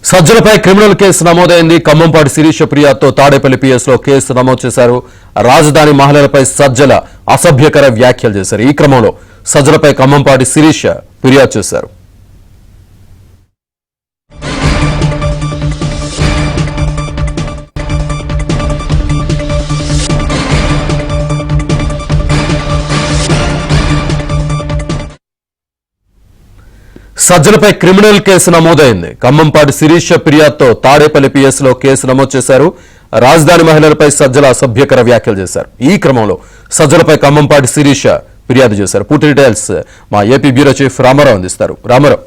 సజ్జలపై criminal case నమోదైంది. ఖమ్మంపాటి శిరీష ఫిర్యాదుతో Tadepalli పిఎస్లో case నమోదు చేశారు. రాజధాని మహిళలపై సజ్జల అసభ్యకర వ్యాఖ్యలు చేశారు. ఈ క్రమంలో సజ్జలపై ఖమ్మంపాటి శిరీష ఫిర్యాదు చేశారు. సజ్జలపై క్రిమినల్ కేసు నమోదైంది. ఖమ్మంపాటి శిరీష ఫిర్యాదుతో తాడేపల్లి పిఎస్లో కేసు నమోదు చేశారు. రాజధాని మహిళలపై సజ్జల అసభ్యకర వ్యాఖ్యలు చేశారు. ఈ క్రమంలో సజ్జలపై ఖమ్మంపాటి శిరీష ఫిర్యాదు చేశారు. పూర్తి డీటెయిల్స్ మా ఏపీ బ్యూరో చీఫ్ రామారావు అందిస్తారు. రామారావు.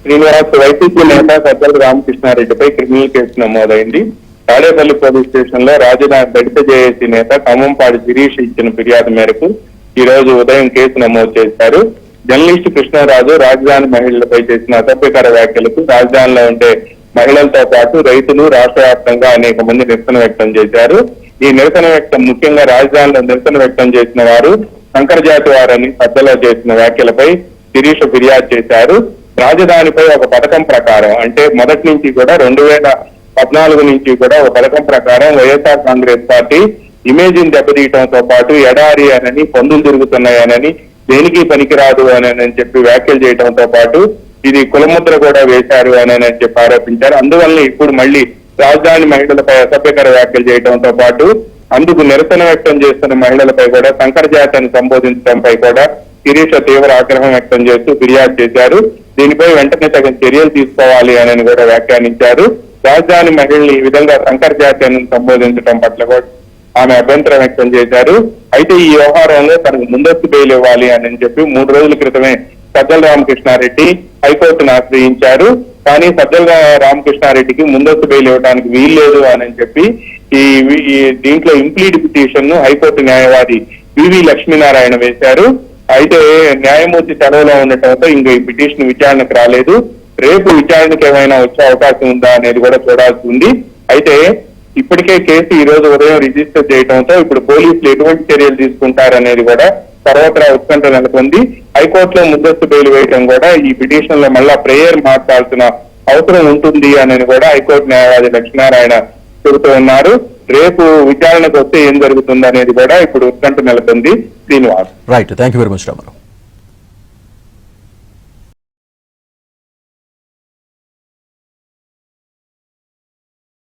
శ్రీనివాస్ వైసీపీ నేత సజ్జల రామకృష్ణారెడ్డిపై క్రిమినల్ కేసు నమోదైంది. తాడేపల్లి పోలీస్ స్టేషన్ లో రాజధాని దళిత జేఏసీ నేత ఖమ్మంపాటి శిరీష్ ఇచ్చిన ఫిర్యాదు మేరకు ఈ రోజు ఉదయం కేసు నమోదు చేశారు. జర్నలిస్టు కృష్ణరాజు రాజధాని మహిళలపై చేసిన అసభ్యకర వ్యాఖ్యలకు రాజధానిలో ఉండే మహిళలతో పాటు రైతులు రాష్ట్ర వ్యాప్తంగా అనేక మంది నిరసన వ్యక్తం చేశారు. ఈ నిరసన వ్యక్తం ముఖ్యంగా రాజధానిలో నిరసన వ్యక్తం చేసిన వారు శంకర జాతి వారని సజ్జల చేసిన వ్యాఖ్యలపై శిరీష ఫిర్యాదు చేశారు. రాజధానిపై ఒక పథకం ప్రకారం అంటే మొదటి నుంచి కూడా 2014 నుంచి కూడా ఒక పథకం ప్రకారం వైఎస్ఆర్ కాంగ్రెస్ పార్టీ ఇమేజ్ని దెబ్బతీయడంతో పాటు ఎడారి అనని పందులు తిరుగుతున్నాయనని దేనికి పనికిరాదు అని చెప్పి వ్యాఖ్యలు చేయడంతో పాటు ఇది కులముద్ర కూడా వేశారు అని చెప్పి ఆరోపించారు. అందువల్ల ఇప్పుడు మళ్ళీ రాజధాని మహిళలపై అసభ్యకర వ్యాఖ్యలు చేయడంతో పాటు అందుకు నిరసన వ్యక్తం చేస్తున్న మహిళలపై కూడా శంకర జాతిని సంబోధించడంపై కూడా శిరీష తీవ్ర ఆగ్రహం వ్యక్తం చేస్తూ ఫిర్యాదు చేశారు. దీనిపై వెంటనే తగిన చర్యలు తీసుకోవాలి అని కూడా వ్యాఖ్యానించారు. రాజధాని మహిళల్ని ఈ విధంగా శంకర జాతిని సంబోధించడం పట్ల కూడా ఆమె అభ్యంతరం వ్యక్తం చేశారు. అయితే ఈ వ్యవహారంలో తనకు ముందస్తు బెయిల్ ఇవ్వాలి అని చెప్పి 3 రోజుల క్రితమే సజ్జల రామకృష్ణారెడ్డి హైకోర్టును ఆశ్రయించారు. కానీ సజ్జల రామకృష్ణారెడ్డికి ముందస్తు బెయిల్ ఇవ్వడానికి వీల్లేదు అని చెప్పి ఈ దీంట్లో ఇంప్లీడ్ పిటిషన్ ను హైకోర్టు న్యాయవాది వివి లక్ష్మీనారాయణ వేశారు. అయితే న్యాయమూర్తి సెలవులో ఉండటంతో ఇంకా ఈ పిటిషన్ విచారణకు రాలేదు. రేపు విచారణకు ఏమైనా వచ్చే అవకాశం ఉందా అనేది కూడా చూడాల్సి ఉంది. అయితే ఇప్పటికే కేసు ఈ రోజు ఉదయం రిజిస్టర్ చేయడంతో ఇప్పుడు పోలీసులు ఎటువంటి చర్యలు తీసుకుంటారనేది కూడా సర్వత్రా ఉత్కంఠ నెలకొంది. హైకోర్టులో ముందస్తు బెయిల్ వేయడం కూడా ఈ పిటిషన్ లో మళ్ళా ప్రేయర్ మార్చాల్సిన అవసరం ఉంటుంది అని కూడా హైకోర్టు న్యాయవాది లక్ష్మీనారాయణ చెబుతూ ఉన్నారు. రేపు విచారణకు వస్తే ఏం జరుగుతుంది అనేది కూడా ఇప్పుడు ఉత్కంఠ నెలకొంది. Srinivas. Right, thank you very much Ramarao.